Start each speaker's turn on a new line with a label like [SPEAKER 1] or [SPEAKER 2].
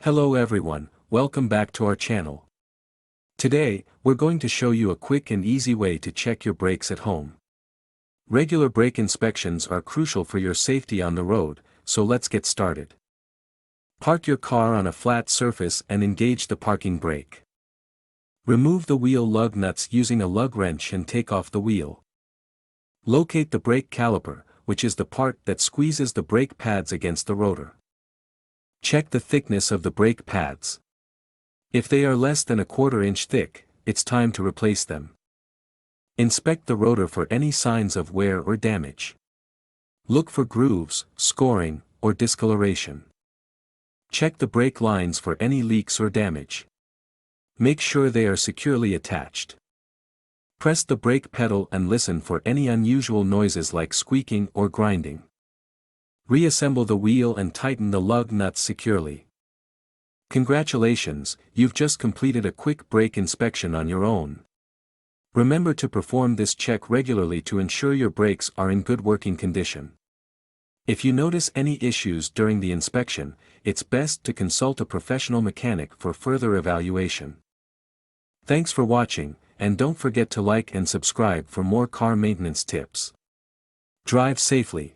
[SPEAKER 1] Hello everyone, welcome back to our channel. Today, we're going to show you a quick and easy way to check your brakes at home. Regular brake inspections are crucial for your safety on the road, so let's get started. Park your car on a flat surface and engage the parking brake. Remove the wheel lug nuts using a lug wrench and take off the wheel. Locate the brake caliper, which is the part that squeezes the brake pads against the rotor. Check the thickness of the brake pads. If they are less than a quarter-inch thick, it's time to replace them. Inspect the rotor for any signs of wear or damage. Look for grooves, scoring, or discoloration. Check the brake lines for any leaks or damage. Make sure they are securely attached. Press the brake pedal and listen for any unusual noises like squeaking or grinding. Reassemble the wheel and tighten the lug nuts securely. Congratulations, you've just completed a quick brake inspection on your own. Remember to perform this check regularly to ensure your brakes are in good working condition. If you notice any issues during the inspection, it's best to consult a professional mechanic for further evaluation. Thanks for watching, and don't forget to like and subscribe for more car maintenance tips. Drive safely.